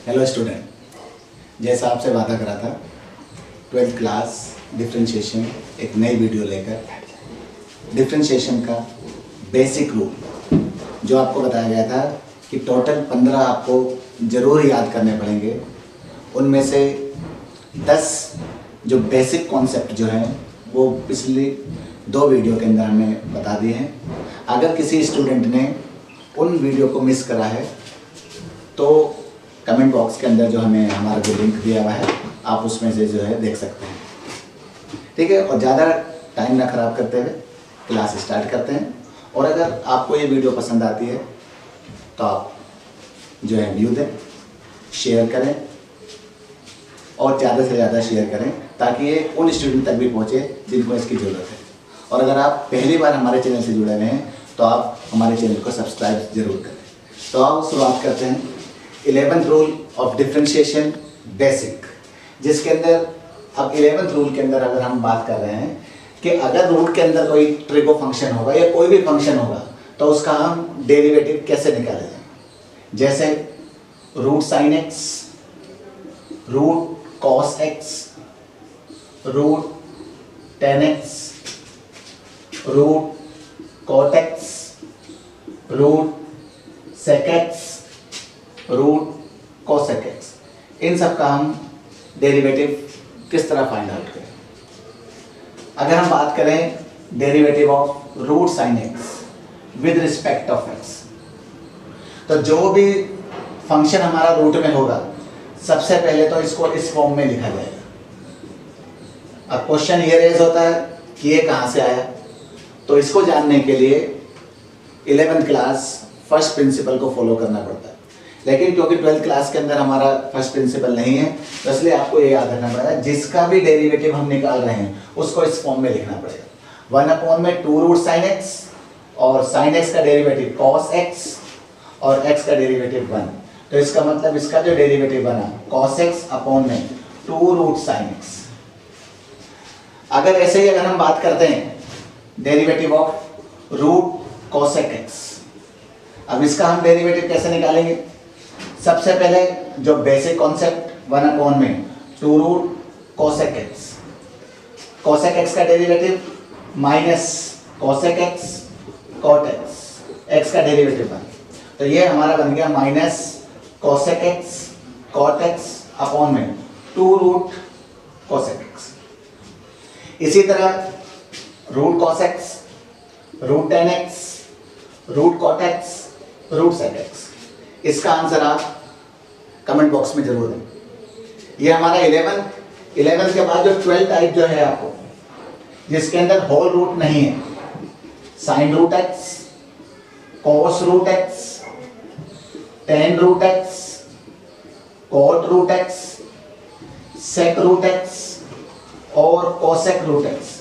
Hello student, जैसा आपसे वादा करा था 12th क्लास डिफरेंशिएशन एक नई वीडियो लेकर डिफरेंशिएशन का बेसिक रूल जो आपको बताया गया था कि टोटल 15 आपको ज़रूर याद करने पड़ेंगे। उनमें से 10 जो बेसिक कॉन्सेप्ट जो हैं वो पिछली 2 वीडियो के अंदर हमने बता दिए हैं। अगर किसी स्टूडेंट ने उन वीडियो को मिस करा है तो कमेंट बॉक्स के अंदर जो हमें हमारा जो लिंक दिया हुआ है आप उसमें से जो है देख सकते हैं, ठीक है। और ज़्यादा टाइम ना ख़राब करते हुए क्लास स्टार्ट करते हैं। और अगर आपको ये वीडियो पसंद आती है तो आप जो है व्यू दें, शेयर करें और ज़्यादा से ज़्यादा शेयर करें ताकि ये उन स्टूडेंट तक भी पहुँचे जिनको इसकी ज़रूरत है। और अगर आप पहली बार हमारे चैनल से जुड़े हुए हैं तो आप हमारे चैनल को सब्सक्राइब ज़रूर करें। तो आओ शुरुआत करते हैं 11th rule of differentiation basic, जिसके अंदर अब 11th रूल के अंदर अगर हम बात कर रहे हैं कि अगर रूट के अंदर कोई ट्रिगो फंक्शन होगा या कोई भी फंक्शन होगा तो उसका हम डेरिवेटिव कैसे निकालें। जैसे root sine x, root cos x, root tan x, root cot x, root sec x, root cosec x, इन सब का हम डेरिवेटिव किस तरह फाइंड आउट करें। अगर हम बात करें derivative of root sine x with respect of x, तो जो भी फंक्शन हमारा रूट में होगा सबसे पहले तो इसको इस फॉर्म में लिखा जाएगा। अब क्वेश्चन ये रेज होता है कि ये कहाँ से आया, तो इसको जानने के लिए 11th क्लास फर्स्ट प्रिंसिपल को फॉलो करना पड़ता है। लेकिन क्योंकि 12th क्लास के अंदर हमारा फर्स्ट प्रिंसिपल नहीं है तो इसलिए आपको ये याद रखना पड़ेगा जिसका भी डेरिवेटिव हम निकाल रहे हैं उसको इस फॉर्म में लिखना पड़ेगा। 1/2 रूट साइन एक्स और साइन एक्स का डेरिवेटिव कॉस एक्स और एक्स का डेरिवेटिव 1, तो इसका मतलब इसका जो डेरिवेटिव बना कॉस एक्स अपॉन में 2 रूट साइन एक्स। अगर ऐसे ही अगर हम बात करते हैं derivative of root cosec x, अब इसका हम डेरिवेटिव कैसे निकालेंगे। सबसे पहले जो basic concept 1/2 root cosec x, cosec x का derivative minus cosec x cot x, x का डेरिवेटिव 1, तो ये हमारा बन गया minus cosec x cot x upon में 2 रूट कोसेक एक्स। इसी तरह root cos x, root tan x, root cot x, root sec x, इसका आंसर आप कमेंट बॉक्स में जरूर दें। ये हमारा 11th के बाद जो 12 टाइप जो है आपको जिसके अंदर होल रूट नहीं है, sine root x, cos root x, tan root x, cot root x, sec root x और कोसेक रूट एक्स।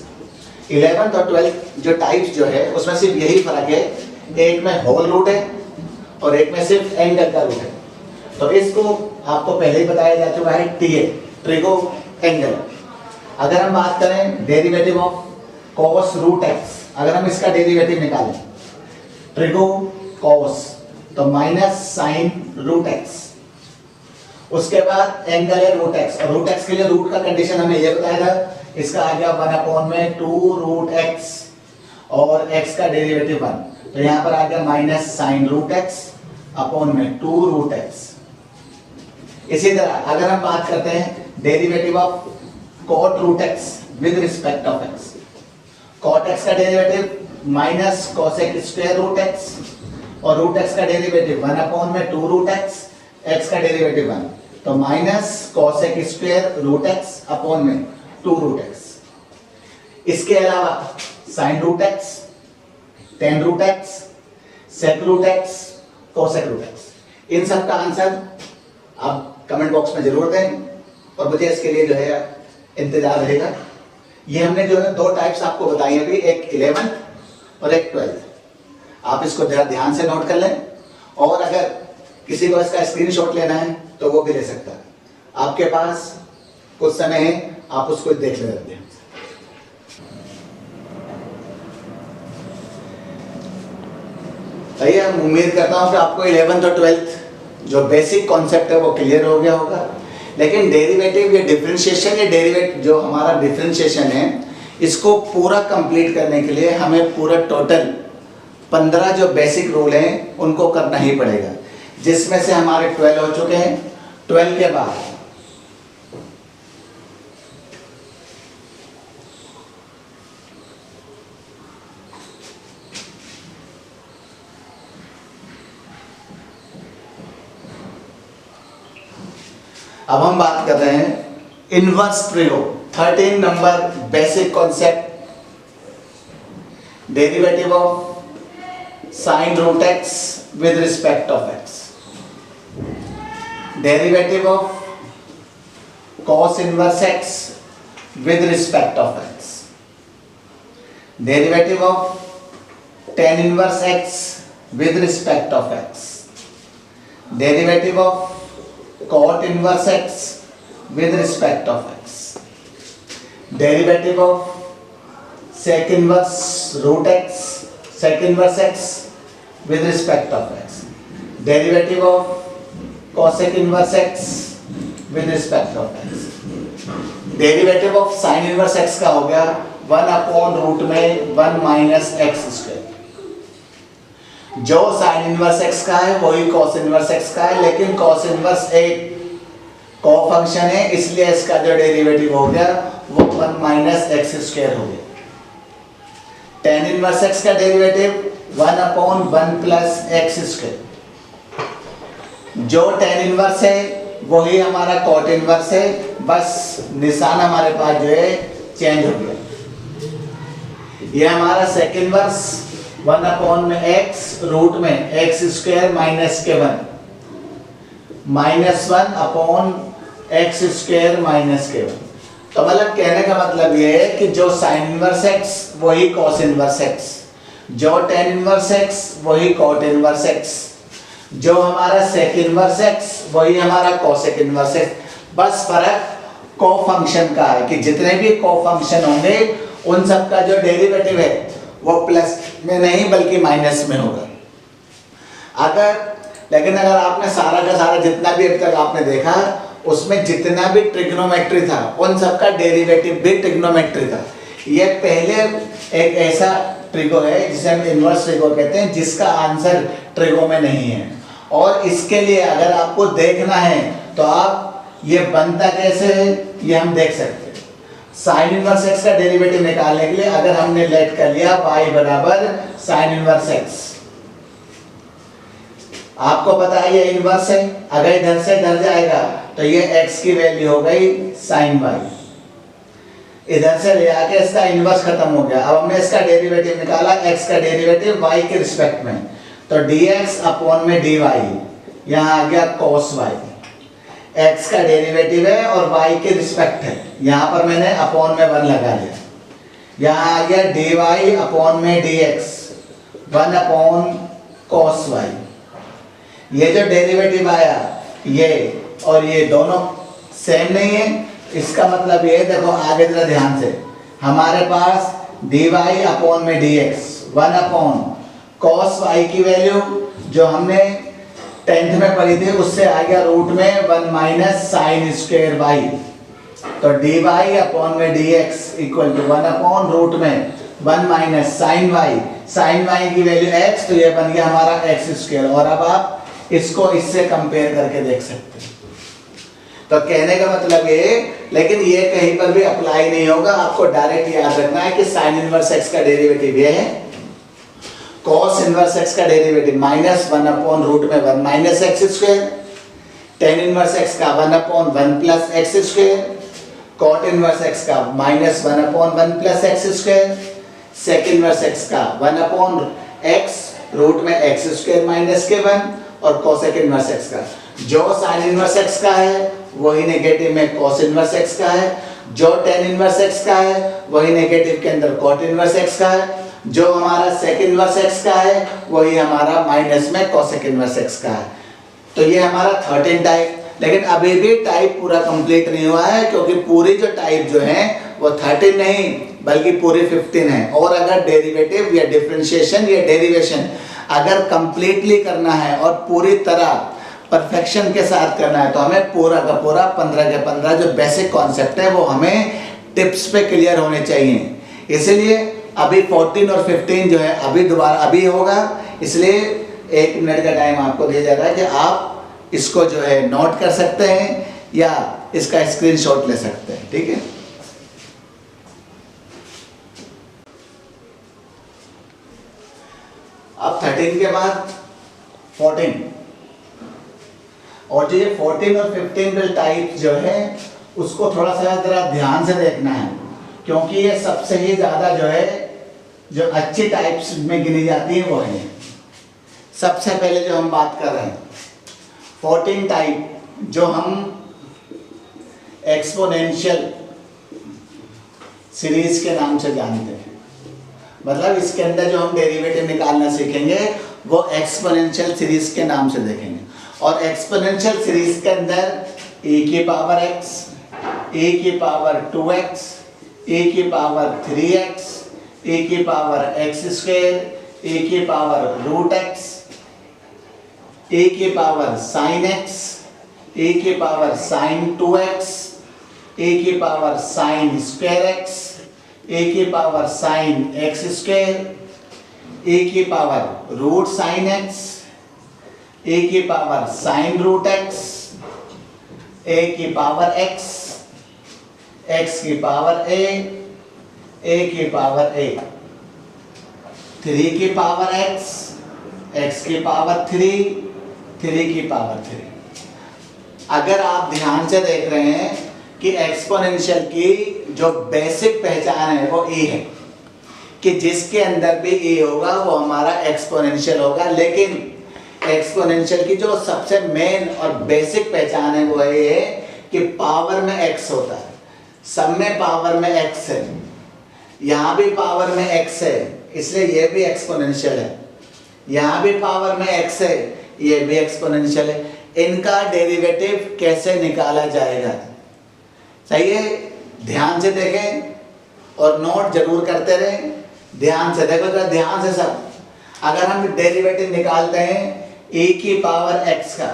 11th और 12th जो टाइप्स जो है उसमें सिर्फ यही फर्क है, एक में होल रूट है और एक में सिर्फ एंगल का रूट है। तो इसको आपको पहले ही बताया जा चुका है टीए, ट्रिगो एंगल। अगर हम बात करें derivative of cos root x, अगर हम इसका डेरिवेटिव निकालें ट्रिगो कॉस तो माइनस साइन रूट एक्स, उसके बाद एंगल है रूट एक्स और रूट एक्स के लिए रूट का कंडीशन हमें ये बताया था, इसका आ गया 1/2 रूट एक्स और एक्स का डेरिवेटिव 1, तो यहाँ पर आ गया minus sine root x upon में 2 रूट एक्स। इसी तरह अगर हम बात करते हैं derivative of cot root x with respect of x, cot x का derivative minus cosec square root x और रूट एक्स का डेरिवेटिव 1/2 रूट एक्स, एक्स का डेरिवेटिव 1, तो minus cosec square root x upon में 2 रूट एक्स। इसके अलावा sine root x, tan root x, sec root x, cosec root x, इन सब का आंसर आप कमेंट बॉक्स में जरूर दें और मुझे इसके लिए जो है इंतजार रहेगा। ये हमने जो है 2 टाइप्स आपको बताई अभी, एक 11th और एक 12th। आप इसको जरा ध्यान से नोट कर लें और अगर किसी को इसका स्क्रीनशॉट लेना है तो वो भी ले सकता है। आपके पास कुछ समय है, आप उसको देख लेते हैं। भैया उम्मीद करता हूँ कि आपको 11th और 12th जो बेसिक कॉन्सेप्ट है वो क्लियर हो गया होगा। लेकिन डेरिवेटिव या डिफरेंशिएशन या डेरिवेटिव जो हमारा डिफरेंशिएशन है, इसको पूरा कंप्लीट करने के लिए हमें पूरा टोटल 15 जो बेसिक रूल हैं उनको करना ही पड़ेगा, जिसमें से हमारे 12 हो चुके हैं। 12 के बाद अब हम बात कर रहे हैं इनवर्स प्रयोग। 13 number basic concept, derivative of sine root x with respect of x, derivative of cos inverse x with respect of x, derivative of tan inverse x with respect of x, derivative of cot inverse x with respect of x, derivative of sec inverse root x, sec inverse x with respect of x, derivative of cosec inverse x with respect of x, derivative of sin inverse x का हो गया 1 upon root में 1 minus x square. जो sine inverse x का है वही cos inverse x का है, लेकिन कॉस इनवर्स एक को फंक्शन है, इसलिए इसका जो डेरिवेटिव हो गया वो 1 माइनस एक्स स्क्वायर हो गया। टेन इनवर्स एक्स का derivative 1 upon 1 plus x square. जो टेन इनवर्स है वही हमारा कॉट इनवर्स है, बस निशान हमारे पास जो है चेंज हो गया। ये हमारा सेकंड इनवर्स 1 अपॉन में x रूट में एक्स स्क्वायर माइनस के 1 minus 1 upon x square minus के 1। तो मतलब कहने का मतलब ये है कि जो साइन इनवर्स x वही कॉस इनवर्स x, जो टेन इनवर्स x वही कॉट इनवर्स x, जो हमारा सेक इनवर्स x वही हमारा कोसेक इनवर्स x। बस फर्क को फंक्शन का है कि जितने भी को फंक्शन होंगे उन सब का जो डेरिवेटिव है वो प्लस में नहीं बल्कि माइनस में होगा। लेकिन अगर आपने सारा का सारा जितना भी अब तक आपने देखा उसमें जितना भी ट्रिग्नोमेट्री था उन सब का डेरिवेटिव भी ट्रिग्नोमेट्री था। ये पहले एक ऐसा ट्रिगो है जिसे हम इनवर्स ट्रिगो कहते हैं, जिसका आंसर ट्रिगो में नहीं है। और इसके लिए अगर आपको देखना है तो आप ये बनता कैसे है ये हम देख सकते हैं। साइन इनवर्स एक्स का डेरिवेटिव निकालने के लिए अगर हमने लेट कर लिया y बराबर साइन इनवर्स एक्स, आपको पता है ये इनवर्स है, अगर इधर से इधर जाएगा तो ये x की वैल्यू हो गई साइन y, इधर से ले आके इसका इनवर्स खत्म हो गया। अब हमने इसका डेरिवेटिव निकाला, x का डेरिवेटिव y के रिस्पेक्ट में, तो dx अपॉन में dy, यहाँ आ गया cos y। x का डेरिवेटिव है और y के रिस्पेक्ट है, यहाँ पर मैंने अपॉन में 1 लगा लिया, यहाँ आ गया dy अपॉन में dx 1 अपॉन cos y। ये जो डेरिवेटिव आया ये और ये दोनों सेम नहीं है, इसका मतलब ये देखो आगे जरा ध्यान से, हमारे पास dy अपॉन में dx 1 अपॉन cos y की वैल्यू जो हमने 10th में पढ़ी थी उससे आ गया रूट में 1 माइनस साइन स्क्वायर y, तो dy अपॉन में dx equal to 1 upon root में 1 minus sine y, sine y की वैल्यू x, तो ये बन गया हमारा x स्क्वायर। और अब आप इसको इससे कंपेयर करके देख सकते हैं। तो कहने का मतलब ये, लेकिन ये कहीं पर भी अप्लाई नहीं होगा, आपको डायरेक्ट याद रखना है कि साइन इनवर्स x का डेरिवेटिव ये है, cos इनवर्स x का डेरिवेटिव माइनस 1 अपॉन रूट में 1 minus x square, tan inverse x का 1 upon 1 plus x square, cot inverse x का minus 1 upon 1 plus x square, sec inverse x का 1 upon x root में x square minus के 1, और cosec inverse x का जो sign inverse x का है वही नेगेटिव में cos इनवर्स x का है, जो टेन इनवर्स x का है वही नेगेटिव के अंदर cot इनवर्स x का है, जो हमारा सेक इनवर्स x का है वही हमारा माइनस में कोसेक इनवर्स x का है। तो ये हमारा 13 टाइप, लेकिन अभी भी टाइप पूरा कंप्लीट नहीं हुआ है, क्योंकि पूरी जो टाइप जो है वो 13 नहीं बल्कि पूरी 15 है। और अगर डेरिवेटिव या डिफरेंशिएशन या डेरिवेशन अगर कंप्लीटली करना है और पूरी तरह परफेक्शन के साथ करना है तो हमें पूरा का पूरा 15 के 15 जो बेसिक कॉन्सेप्ट है वो हमें टिप्स पे क्लियर होने चाहिए। इसलिए अभी 14 और 15 जो है अभी होगा, इसलिए 1 मिनट का टाइम आपको दिया जा रहा है कि आप इसको जो है नोट कर सकते हैं या इसका स्क्रीनशॉट ले सकते हैं। ठीक है, अब 13 के बाद 14 और जो ये 14 और 15 टाइप जो है उसको थोड़ा सा जरा ध्यान से देखना है, क्योंकि ये सबसे ही ज्यादा जो है जो अच्छी टाइप्स में गिनी जाती है वो है। सबसे पहले जो हम बात कर रहे हैं 14 टाइप, जो हम एक्सपोनेंशियल सीरीज के नाम से जानते हैं। मतलब इसके अंदर जो हम डेरिवेटिव निकालना सीखेंगे वो एक्सपोनेंशियल सीरीज के नाम से देखेंगे। और एक्सपोनेंशियल सीरीज के अंदर e की पावर x, e की पावर 2x, e की पावर 3x, e की पावर x स्क्वायर, e की पावर रूट x, e की पावर sin x, e की पावर sin 2x, e की power sin square x, e की power sin x square, e की power root sin x, a की power sine root x, a की power x, x की power a की power a, 3 की power x, x की power 3, 3 की power 3। अगर आप ध्यान से देख रहे हैं कि एक्सपोनेंशियल की जो बेसिक पहचान है वो a है, कि जिसके अंदर भी a होगा वो हमारा एक्सपोनेंशियल होगा। लेकिन एक्सपोनेंशियल की जो सबसे मेन और बेसिक पहचान है वो ये है कि पावर में x होता है, सब में पावर में x है, यहाँ भी पावर में x है, इसलिए ये भी एक्सपोनेंशियल है। यहाँ भी पावर में x है, ये भी एक्सपोनेंशियल है। इनका डेरिवेटिव कैसे निकाला जाएगा, सही है? ध्यान से देखें और नोट जरूर करते रहें। ध्यान से देखो, जरा ध्यान से सब। अगर हम डेरिवेटिव निकालते हैं e की पावर x का,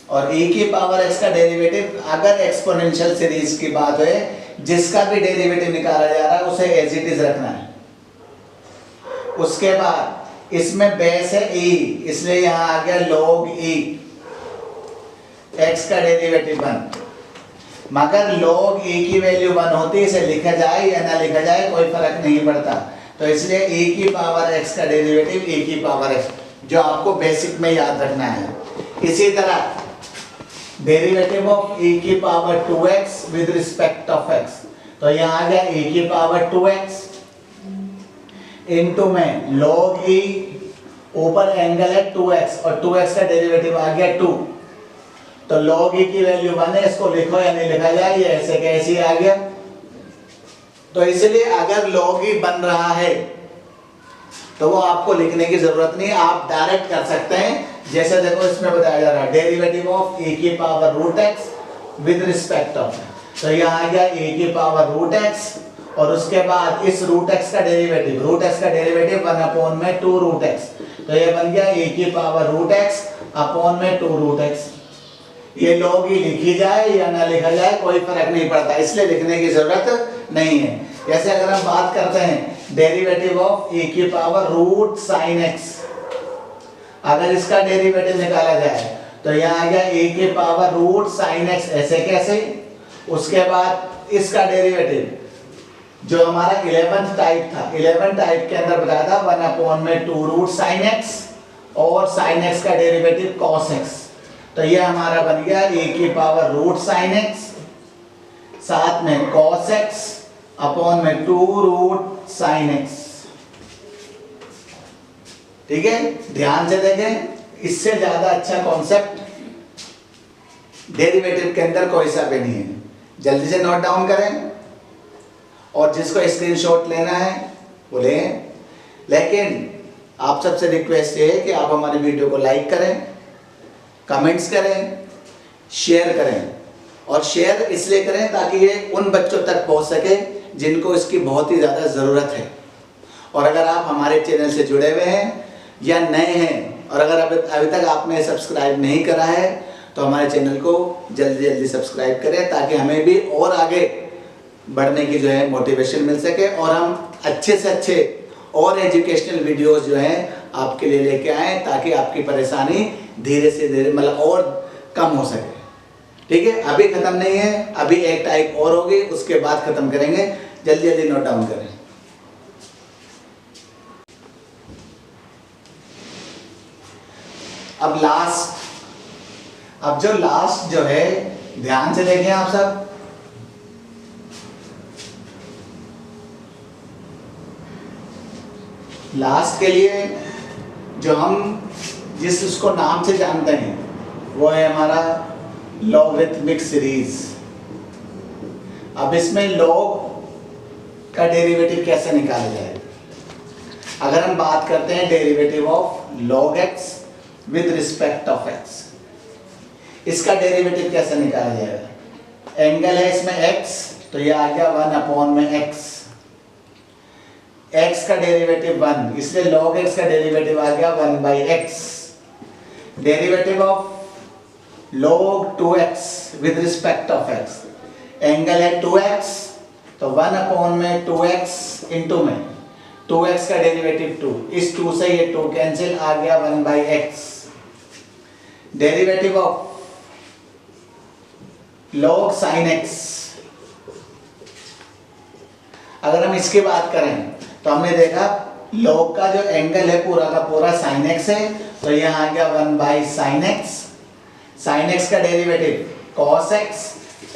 और e की पावर x का डेरिवेटिव अगर एक्सपोनेंशियल सीरीज की बात है, जिसका भी डेरिवेटिव निकाला जा रहा है उसे एज इट इज रखना है। उसके बाद इसमें बेस है e, इसलिए यहां आ गया log e, x का डेरिवेटिव 1। मगर log e की वैल्यू 1 होती है, इसे लिखा जाए या ना लिखा जाए कोई फर्क नहीं पड़ता। तो इसलिए e की पावर x का डेरिवेटिव e की पावर x, जो आपको बेसिक में याद रखना है। इसी तरह डेरिवेटिव ऑफ e की power 2x with respect of x, तो यहाँ आ गया e की पावर 2x इनटू में log e, ऊपर एंगल है 2x और 2x का डेरिवेटिव आ गया 2, तो log e की वैल्यू 1 है, इसको लिखो या नहीं लिखा जाए, ये ऐसे कैसे आ गया। तो इसलिए अगर log e बन रहा है तो वो आपको लिखने की जरूरत नहीं है, आप डायरेक्ट कर सकते हैं। जैसे देखो इसमें बताया जा रहा है डेरिवेटिव ऑफ e की power root x with respect of, तो यहाँ आ गया e की पावर रूट x और उसके बाद इस रूट x का डेरिवेटिव 1 में 2 रूट x, तो ये बन गया e की पावर रूट x अपॉन में 2 रूट x। ये log e लिखी जाए या ना लिखा जाए कोई फर्क नहीं पड़ता, इसलिए लिखने की जरूरत नहीं है। जैसे अगर हम बात करते हैं डेरिवेटिव ऑफ e की पावर रूट साइन x, अगर इसका डेरिवेटिव निकाला जाए तो यहाँ आ गया e की पावर रूट साइन x, ऐसे कैसे। उसके बाद इसका डेरिवेटिव जो हमारा 11th टाइप था, 11 टाइप के अंदर बताया था 1 में 2 रूट साइन x और साइन x का डेरिवेटिव cos x, तो ये हमारा बन गया e की पावर रूट साइन x साथ में cos x अपॉन में 2 रूट साइन x। ठीक है, ध्यान से देखें, इससे ज्यादा अच्छा कॉन्सेप्ट डेरिवेटिव के अंदर कोई सा भी नहीं है। जल्दी से नोट डाउन करें और जिसको स्क्रीनशॉट लेना है वो लें। लेकिन आप सबसे रिक्वेस्ट ये है कि आप हमारे वीडियो को लाइक करें, कमेंट्स करें, शेयर करें, और शेयर इसलिए करें ताकि ये उन बच्चों तक पहुंच सके जिनको इसकी बहुत ही ज़्यादा ज़रूरत है। और अगर आप हमारे चैनल से जुड़े हुए हैं या नए हैं और अगर अभी तक आपने सब्सक्राइब नहीं करा है तो हमारे चैनल को जल्दी जल्दी सब्सक्राइब करें, ताकि हमें भी और आगे बढ़ने की जो है मोटिवेशन मिल सके और हम अच्छे से अच्छे और एजुकेशनल वीडियोस जो हैं आपके लिए लेके आएँ, ताकि आपकी परेशानी धीरे से धीरे मतलब और कम हो सके। ठीक है, अभी ख़त्म नहीं है, अभी एक टाइप और होगी, उसके बाद ख़त्म करेंगे। जल्दी जल्दी नोट डाउन करें। अब जो लास्ट जो है, ध्यान से देखें आप सब। लास्ट के लिए जो हम जिस उसको नाम से जानते हैं वो है हमारा लॉगरिथमिक सीरीज। अब इसमें लॉग का डेरिवेटिव कैसे निकाला जाएगा? अगर हम बात करते हैं derivative of log x with respect of x, इसका डेरिवेटिव कैसे निकाला जाएगा? एंगल है इसमें x, तो ये आ गया 1 में x। x का डेरिवेटिव 1, इसलिए log x का डेरिवेटिव आ गया 1/x। Derivative of log 2x with respect of x, angle है 2x, तो 1 में 2x इंटू में 2x का डेरिवेटिव 2, इस 2 से ये 2 कैंसिल, आ गया 1/x। Derivative of log sin x, अगर हम इसकी बात करें तो हमने देखा log का जो एंगल है पूरा का पूरा sin x है, तो यहाँ आ गया 1/sin x। sin x का डेरिवेटिव cos x,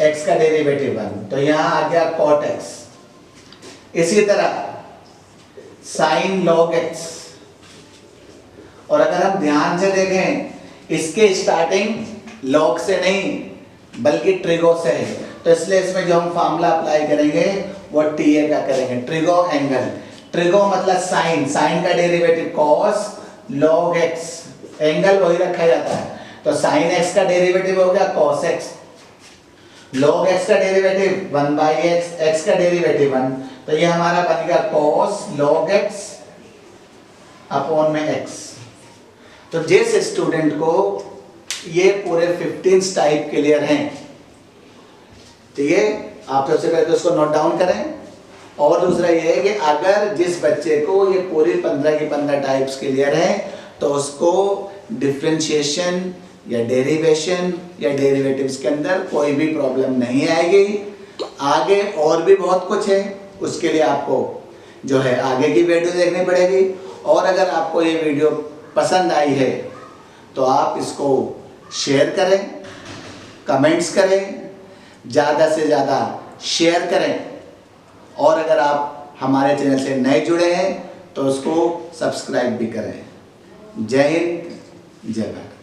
x का डेरिवेटिव 1, तो यहाँ आ गया cot x। इसी तरह sin log x, और अगर हम ध्यान से देखें इसके स्टार्टिंग log से नहीं बल्कि ट्रिगो से है, तो इसलिए इसमें जो हम फार्मूला अप्लाई करेंगे वो TA का करेंगे, ट्रिगो एंगल। ट्रिगो मतलब साइन, साइन का derivative cos log x, angle वही रखा जाता है, तो sin x का डेरिवेटिव हो गया cos x, log x का डेरिवेटिव 1/x, x का डेरिवेटिव 1, तो ये हमारा बन गया cos log x अपॉन में x। तो जिस स्टूडेंट को ये पूरे 15 टाइप क्लियर हैं, ठीक है, आप सबसे पहले तो उसको नोट डाउन करें। और दूसरा ये है कि अगर जिस बच्चे को ये पूरी 15 की 15 टाइप्स क्लियर हैं, तो उसको डिफरेंशिएशन या डेरिवेशन या डेरिवेटिव्स के अंदर कोई भी प्रॉब्लम नहीं आएगी। आगे और भी बहुत कुछ है, उसके लिए आपको जो है आगे की वीडियो देखनी पड़ेगी। और अगर आपको ये वीडियो पसंद आई है तो आप इसको शेयर करें, कमेंट्स करें, ज़्यादा से ज़्यादा शेयर करें। और अगर आप हमारे चैनल से नए जुड़े हैं तो उसको सब्सक्राइब भी करें। जय हिंद, जय भारत।